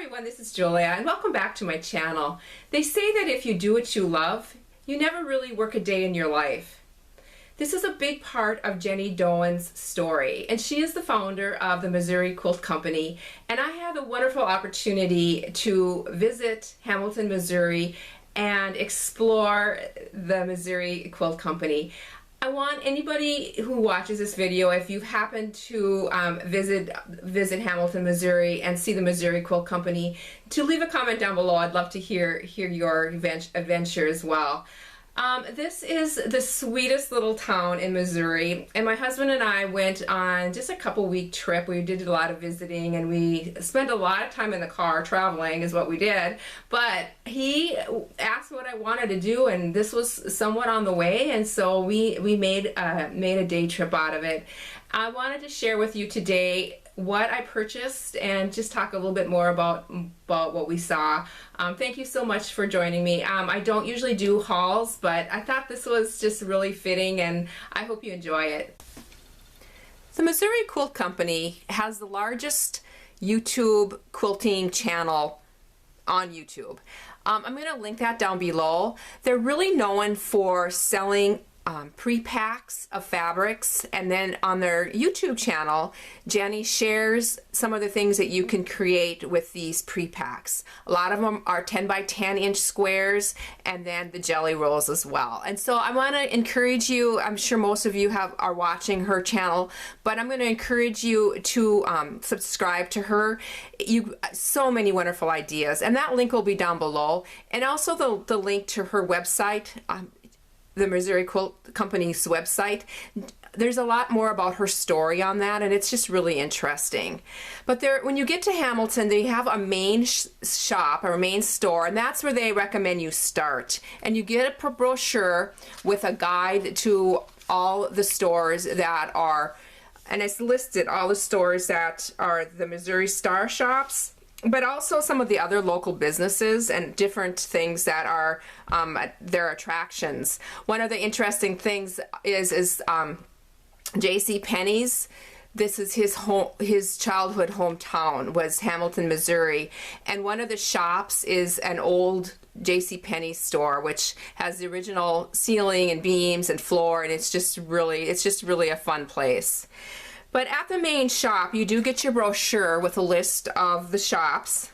everyone, this is Julia and welcome back to my channel. They say that if you do what you love, you never really work a day in your life. This is a big part of Jenny Doan's story, and she is the founder of the Missouri Quilt Company, and I had the wonderful opportunity to visit Hamilton, Missouri and explore the Missouri Quilt Company. I want anybody who watches this video, if you happen to visit Hamilton, Missouri and see the Missouri Quilt Company, to leave a comment down below. I'd love to hear your adventure as well. This is the sweetest little town in Missouri, and my husband and I went on just a couple-week trip. We did a lot of visiting and we spent a lot of time in the car traveling is what we did, but he asked what I wanted to do and this was somewhat on the way, and so we made a day trip out of it. I wanted to share with you today what I purchased and just talk a little bit more about what we saw. Thank you so much for joining me. I don't usually do hauls, but I thought this was just really fitting and I hope you enjoy it. The Missouri Quilt Company has the largest YouTube quilting channel on YouTube. I'm going to link that down below. They're really known for selling pre-packs of fabrics, and then on their YouTube channel Jenny shares some of the things that you can create with these pre-packs. A lot of them are 10 by 10 inch squares and then the jelly rolls as well. And so I want to encourage you, I'm sure most of you are watching her channel, but I'm going to encourage you to subscribe to her. So many wonderful ideas, and that link will be down below, and also the link to her website, the Missouri Quilt Company's website. There's a lot more about her story on that, and it's just really interesting. But when you get to Hamilton, they have a main shop or a main store, and that's where they recommend you start. And you get a brochure with a guide to all the stores that are, and it's listed all the stores that are the Missouri Star shops, but also some of the other local businesses and different things that are their attractions. One of the interesting things is J.C. Penney's. This is his childhood hometown was Hamilton, Missouri, and one of the shops is an old J.C. Penney store, which has the original ceiling and beams and floor, and it's just really a fun place. But at the main shop, you do get your brochure with a list of the shops.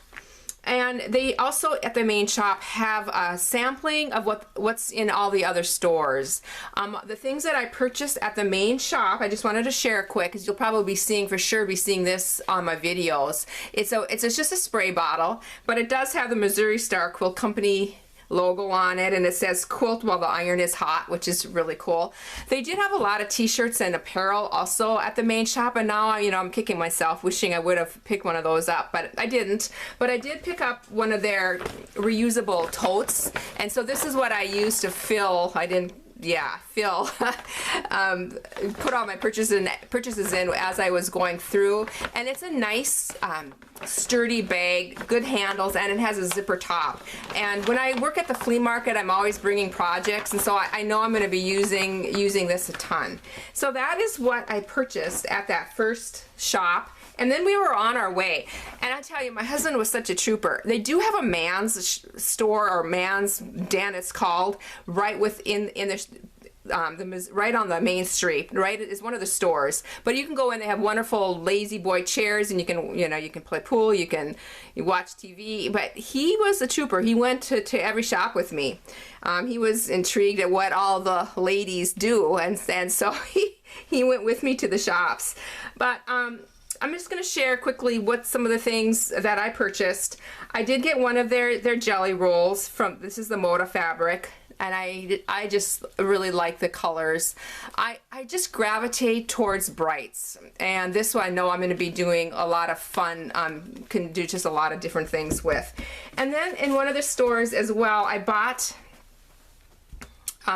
And they also, at the main shop, have a sampling of what's in all the other stores. The things that I purchased at the main shop, I just wanted to share quick, because you'll probably be seeing this on my videos. It's just a spray bottle, but it does have the Missouri Star Quilt Company logo on it, and it says quilt while the iron is hot, which is really cool. They did have a lot of t-shirts and apparel also at the main shop, and now I'm kicking myself wishing I would have picked one of those up, but I didn't. But I did pick up one of their reusable totes, and so this is what I used to fill. Put all my purchases in as I was going through, and it's a nice sturdy bag, good handles, and it has a zipper top. And when I work at the flea market, I'm always bringing projects, and so I know I'm going to be using this a ton. So that is what I purchased at that first shop. And then we were on our way, and I tell you, my husband was such a trooper. They do have a man's store, or man's den it's called, right within right on the main street. Right, it's one of the stores. But you can go in. They have wonderful lazy boy chairs, and you can play pool. You watch TV. But he was a trooper. He went to every shop with me. He was intrigued at what all the ladies do, and so he went with me to the shops. But I'm just going to share quickly what some of the things that I purchased. I did get one of their jelly rolls from, this is the Moda fabric, and I just really like the colors. I just gravitate towards brights, and this one I know I'm going to be doing a lot of fun, can do just a lot of different things with. And then in one of the stores as well, I bought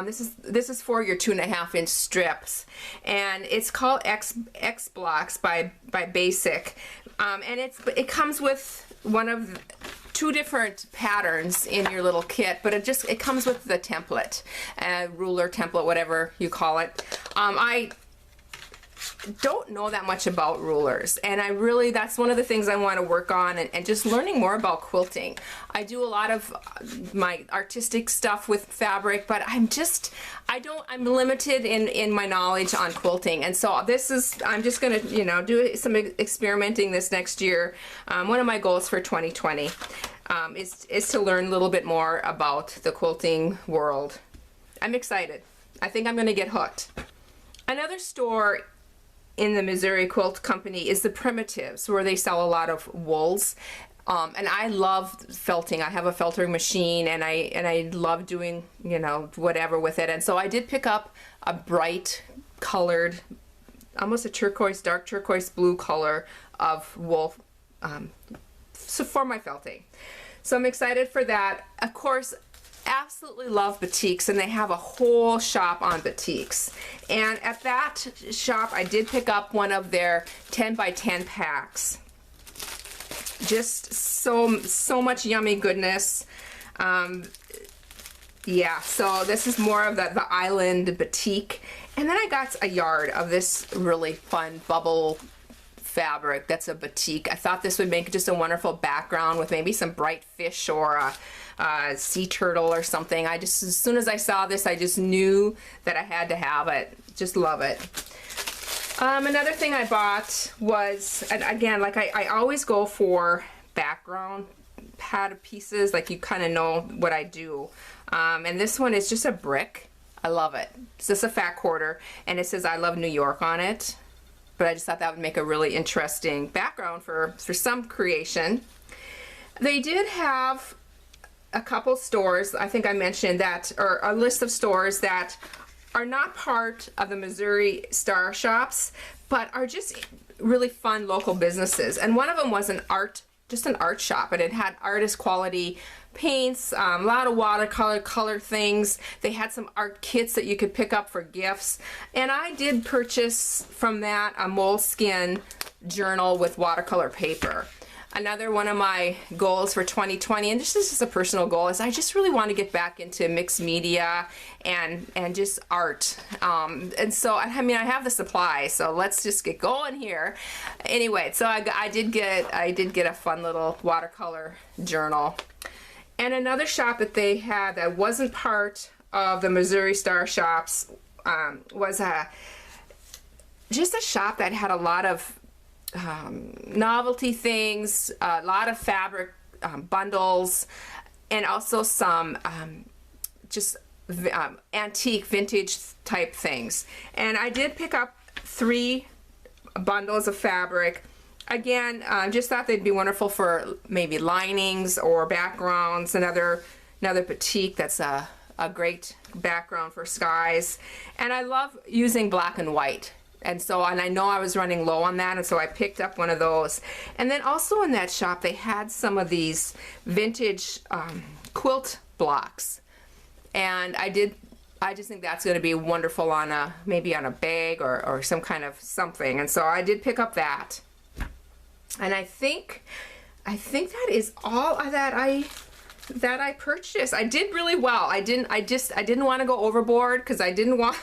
this is for your 2.5 inch strips, and it's called X Blocks by Basic, and it comes with one of 2 different patterns in your little kit, but it comes with the template, ruler template, whatever you call it. I don't know that much about rulers, and I really, that's one of the things I want to work on, and just learning more about quilting. I do a lot of my artistic stuff with fabric, but I'm limited in my knowledge on quilting, and so I'm just gonna, you know, do some experimenting this next year. One of my goals for 2020 is to learn a little bit more about the quilting world. I'm excited. I think I'm gonna get hooked. Another store in the Missouri Quilt Company is the Primitives, where they sell a lot of wools. And I love felting. I have a felting machine, and I love doing, you know, whatever with it. And so I did pick up a bright colored, almost a turquoise, dark turquoise blue color of wool so for my felting. So I'm excited for that. Of course, absolutely love batiks, and they have a whole shop on batiks. And at that shop, I did pick up one of their 10 by 10 packs. Just so much yummy goodness. Yeah, so this is more of the island batik. And then I got a yard of this really fun bubble fabric that's a batik. I thought this would make just a wonderful background with maybe some bright fish or a sea turtle or something. As soon as I saw this, I just knew that I had to have it. Just love it. Another thing I bought was, and again, like I always go for background pad pieces, like you kind of know what I do. And this one is just a brick. I love it. It's just a fat quarter, and it says I love New York on it. But I just thought that would make a really interesting background for some creation. They did have a couple stores, I think I mentioned that, or a list of stores that are not part of the Missouri Star Shops, but are just really fun local businesses. And one of them was just an art shop, and it had artist quality paints, a lot of watercolor things. They had some art kits that you could pick up for gifts. And I did purchase from that a moleskin journal with watercolor paper. Another one of my goals for 2020, and this is just a personal goal, is I just really want to get back into mixed media and just art. And so, I mean, I have the supply, so let's just get going here. Anyway, so I did get a fun little watercolor journal. And another shop that they had that wasn't part of the Missouri Star Shops was just a shop that had a lot of novelty things, a lot of fabric bundles, and also some just antique vintage type things. And I did pick up 3 bundles of fabric. Again, just thought they'd be wonderful for maybe linings or backgrounds. Another batik that's a great background for skies. And I love using black and white. And I know I was running low on that, and so I picked up one of those. And then also in that shop, they had some of these vintage quilt blocks. And I just think that's going to be wonderful on maybe on a bag or some kind of something. And so I did pick up that. And I think that is all that I purchased. I did really well. I didn't want to go overboard because I didn't want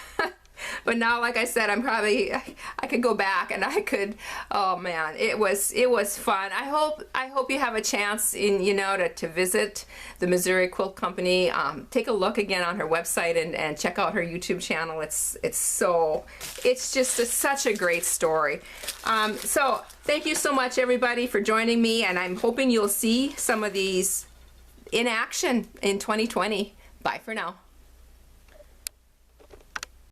but now, like I said, I could go back and I could, oh man, it was fun. I hope you have a chance to visit the Missouri Quilt Company. Take a look again on her website and check out her YouTube channel. It's just such a great story. So thank you so much everybody for joining me, and I'm hoping you'll see some of these in action in 2020. Bye for now.